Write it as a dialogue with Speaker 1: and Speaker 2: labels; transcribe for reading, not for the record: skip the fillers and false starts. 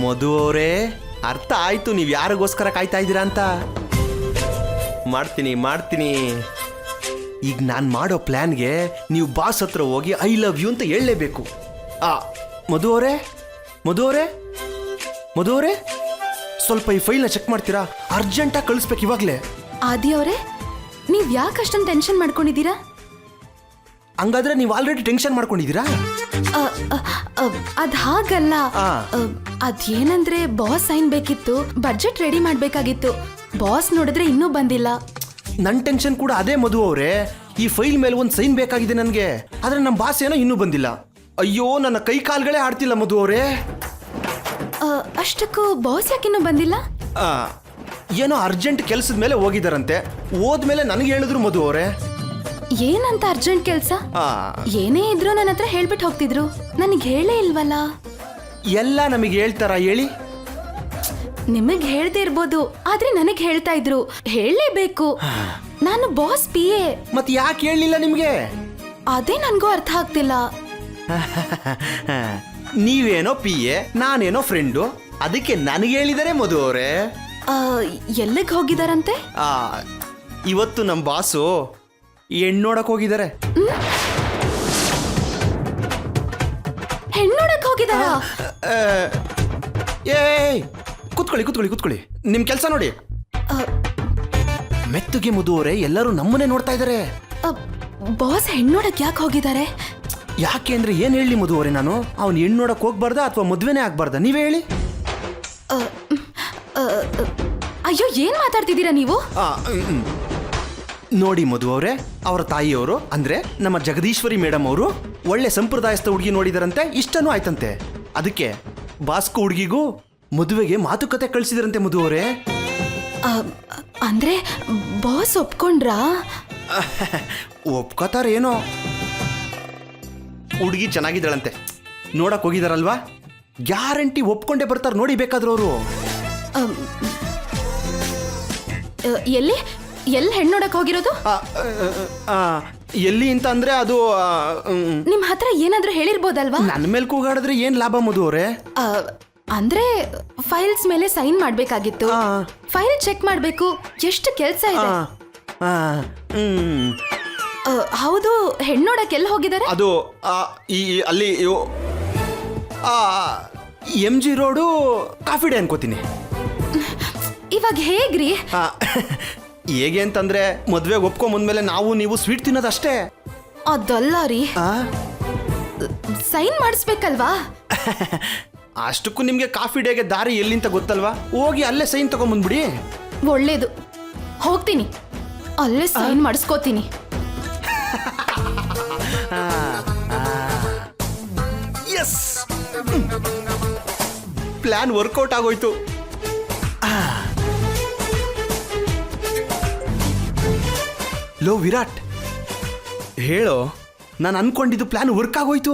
Speaker 1: ಮಧು ಅವರೇ, ಅರ್ಥ ಆಯ್ತು ನೀವು ಯಾರಿಗೋಸ್ಕರ ಕಾಯ್ತಾ ಇದ್ದೀರಾ ಅಂತ. ಮಾಡ್ತೀನಿ. ಈಗ ನಾನು ಮಾಡೋ ಪ್ಲ್ಯಾನ್ಗೆ ನೀವು ಬಾಸ್ ಹತ್ರ ಹೋಗಿ ಐ ಲವ್ ಯು ಅಂತ ಹೇಳಲೇಬೇಕು. ಮಧು ಅವರೇ, ಸ್ವಲ್ಪ ಈ ಫೈಲ್ನ ಚೆಕ್ ಮಾಡ್ತೀರಾ? ಅರ್ಜೆಂಟಾಗಿ ಕಳಿಸ್ಬೇಕು ಇವಾಗಲೇ.
Speaker 2: ಆದಿ ಅವರೇ, ನೀವ್ ಯಾಕೆ ಅಷ್ಟೊಂದು ಟೆನ್ಷನ್ ಮಾಡ್ಕೊಂಡಿದ್ದೀರಾ?
Speaker 1: ಹಂಗಾದ್ರೆ ನೀವು ಆಲ್ರೆಡಿ ಟೆನ್ಷನ್ ಮಾಡ್ಕೊಂಡಿದ್ದೀರಾ?
Speaker 2: ಅದ್ ಹಾಗಲ್ಲ. ಅದೇನಂದ್ರೆ ಬಾಸ್ ಸೈನ್ ಬೇಕಿತ್ತು, ಬಡ್ಜೆಟ್ ರೆಡಿ ಮಾಡ್ಬೇಕಾಗಿತ್ತು. ಬಾಸ್ ನೋಡಿದ್ರೆ ಇನ್ನೂ ಬಂದಿಲ್ಲ.
Speaker 1: ನನ್ನ ಟೆನ್ಷನ್ ಕೂಡ ಅದೇ ಮಧು ಅವರೇ. ಈ ಫೈಲ್ ಮೇಲೆ ಒಂದು ಸೈನ್ ಬೇಕಾಗಿದೆ ನನಗೆ, ಆದ್ರೆ ನಮ್ಮ ಬಾಸ್ ಏನೋ ಇನ್ನೂ ಬಂದಿಲ್ಲ. ಅಯ್ಯೋ, ನನ್ನ ಕೈ ಕಾಲ್ಗಳೇ ಆಡ್ತಿಲ್ಲ ಮಧು ಅವರೇ.
Speaker 2: ಅಷ್ಟಕ್ಕೂ ಬಾಸ್ ಯಾಕಿನ್ನೂ ಬಂದಿಲ್ಲ?
Speaker 1: ಏನೋ ಅರ್ಜೆಂಟ್ ಕೆಲಸದ ಮೇಲೆ ಹೋಗಿದಾರಂತೆ. ಹೋದ್ಮೇಲೆ ನನಗೆ ಹೇಳಿದ್ರು ಮಧು ಅವರೇ.
Speaker 2: ಏನಂತ ಅರ್ಜೆಂಟ್ ಕೆಲಸ? ಏನೇ ಇದ್ರು ನನ್ನ ಹತ್ರ ಹೇಳ್ಬಿಟ್ಟು ಹೋಗ್ತಿದ್ರು, ನನಗೆ ಹೇಳೇ ಇಲ್ವಲ್ಲ.
Speaker 1: ಎಲ್ಲ ನಮಗೆ ಹೇಳ್ತಾರ ಹೇಳಿ?
Speaker 2: ನಿಮಗ್ ಹೇಳ್ದೇ ಇರ್ಬೋದು, ಆದ್ರೆ ನನಗ್ ಹೇಳ್ತಾ ಇದ್ರು. ಹೇಳಲೇಬೇಕು, ನಾನು ಬಾಸ್ PA.
Speaker 1: ಮತ್ತೆ ಯಾಕೆ ಹೇಳಲಿಲ್ಲ ನಿಮ್ಗೆ?
Speaker 2: ಅದೇ ನನ್ಗೂ ಅರ್ಥ ಆಗ್ತಿಲ್ಲ.
Speaker 1: ನೀವೇನೋ PA, ನಾನೇನೋ ಫ್ರೆಂಡು, ಅದಕ್ಕೆ ನನಗೆ ಹೇಳಿದರೆ ಮಧು ಅವರೇ.
Speaker 2: ಎಲ್ಲಿಗೆ ಹೋಗಿದಾರಂತೆ?
Speaker 1: ಇವತ್ತು ನಮ್ಮ ಬಾಸು ಹೆಣ್ಣೋಡಕ್ ಹೋಗಿದ್ದಾರೆ.
Speaker 2: ಹೆಣ್ಣೋಡಕ್ ಹೋಗಿದಾರ?
Speaker 1: ಕೂತ್ಕೊಳ್ಳಿ. ನಿಮ್ ಕೆಲಸ ನೋಡಿ. ಮೆತ್ತಗೆ ಮಧು ಅವರೇ, ಎಲ್ಲರೂ ನಮ್ಮನ್ನೇ ನೋಡ್ತಾ ಇದ್ದಾರೆ.
Speaker 2: ಬಾಸ್ ಹೆಣ್ಣೋಡಕ್ ಯಾಕೆ ಹೋಗಿದ್ದಾರೆ?
Speaker 1: ಯಾಕೆ ಅಂದ್ರೆ ಏನ್ ಹೇಳಿ ಮಧು ಅವರೇ, ನಾನು ಅವ್ನು ಹೆಣ್ಣೋಡಕ್ ಹೋಗ್ಬಾರ್ದ ಅಥವಾ ಮದ್ವೆನೇ ಆಗ್ಬಾರ್ದ, ನೀವೇ ಹೇಳಿ.
Speaker 2: ಅಯ್ಯೋ, ಏನ್ ಮಾತಾಡ್ತಿದ್ದೀರಾ ನೀವು?
Speaker 1: ನೋಡಿ ಮಧು ಅವರೇ, ಅವರ ತಾಯಿಯವರು ಅಂದ್ರೆ ನಮ್ಮ ಜಗದೀಶ್ವರಿ ಮೇಡಮ್ ಅವರು ಒಳ್ಳೆ ಸಂಪ್ರದಾಯಸ್ಥ ಹುಡುಗಿ ನೋಡಿದಾರಂತೆ, ಇಷ್ಟನೂ ಆಯ್ತಂತೆ. ಅದಕ್ಕೆ ಬಾಸ್ಕು ಹುಡುಗಿಗೂ ಮದುವೆಗೆ ಮಾತುಕತೆ ಕಳಿಸಿದ್ರಂತೆ ಮಧು ಅವರೇ.
Speaker 2: ಅಂದ್ರೆ ಬಾಸ್ ಒಪ್ಕೊಂಡ್ರಾ?
Speaker 1: ಒಪ್ಕೋತಾರೇನೋ. ಹುಡುಗಿ ಚೆನ್ನಾಗಿದ್ದಾಳಂತೆ, ನೋಡಕ್ ಹೋಗಿದಾರಲ್ವಾ, ಗ್ಯಾರಂಟಿ ಒಪ್ಕೊಂಡೇ ಬರ್ತಾರೆ ನೋಡಿ ಬೇಕಾದ್ರು ಅವರು.
Speaker 2: ಎಲ್ಲಿ ಹೆಣ್ಣೋಡಕ್ ಹೋಗಿರೋದು?
Speaker 1: ಎಲ್ಲಿ ಅಂತ ಅಂದ್ರೆ ಅದು
Speaker 2: ನಿಮ್ ಹತ್ರ ಏನಾದ್ರೂ ಹೇಳಿರ್ಬೋದಲ್ವಾ?
Speaker 1: ನನ್ನ ಮೇಲೆ ಕೂಗಾಡಿದ್ರೆ ಏನ್ ಲಾಭ ಮಧು ಅವರೇ?
Speaker 2: ಅಂದ್ರೆ ಫೈಲ್ಸ್ ಮೇಲೆ ಸೈನ್ ಮಾಡ್ಬೇಕಾಗಿತ್ತು, ಫೈಲ್ ಚೆಕ್ ಮಾಡ್ಬೇಕು, ಎಷ್ಟು ಕೆಲ್ಸ ಇದೆ. ಹೌದು, ಹೆಣ್ಣೋಡಕ್ ಎಲ್ಲಿ ಹೋಗಿದ್ದಾರೆ?
Speaker 1: ಅದು ಅಲ್ಲಿ MG ರೋಡು ಕಾಫಿ ಡೇ ಅನ್ಕೋತೀನಿ.
Speaker 2: ಇವಾಗ ಹೇಗ್ರಿ?
Speaker 1: ಹೇಗೆ ಅಂತಂದ್ರೆ ಮದ್ವೆಗೆ ಒಪ್ಕೊಂಬಂದ್ಮೇಲೆ ನಾವು ನೀವು ಸ್ವೀಟ್ ತಿನ್ನೋದಷ್ಟೇ.
Speaker 2: ಅದಲ್ಲ ರೀ, ಸೈನ್ ಮಾಡಿಸ್ಬೇಕಲ್ವಾ?
Speaker 1: ಅಷ್ಟಕ್ಕೂ ನಿಮ್ಗೆ ಕಾಫಿ ಡೇಗೆ ದಾರಿ ಎಲ್ಲಿಂತ ಗೊತ್ತಲ್ವಾ? ಹೋಗಿ ಅಲ್ಲೇ ಸೈನ್ ತಗೊಂಡ್ಬಂದ್ಬಿಡಿ.
Speaker 2: ಒಳ್ಳೇದು, ಹೋಗ್ತೀನಿ, ಅಲ್ಲೇ ಸೈನ್ ಮಾಡಿಸ್ಕೋತೀನಿ.
Speaker 1: ಎಸ್, ಪ್ಲಾನ್ ವರ್ಕೌಟ್ ಆಗೋಯ್ತು. ಲೋ ವಿರಾಟ್, ಹೇಳೋ, ನಾನು ಅನ್ಕೊಂಡಿದ್ದು ಪ್ಲಾನ್ ವರ್ಕ್ ಆಗೋಯ್ತು.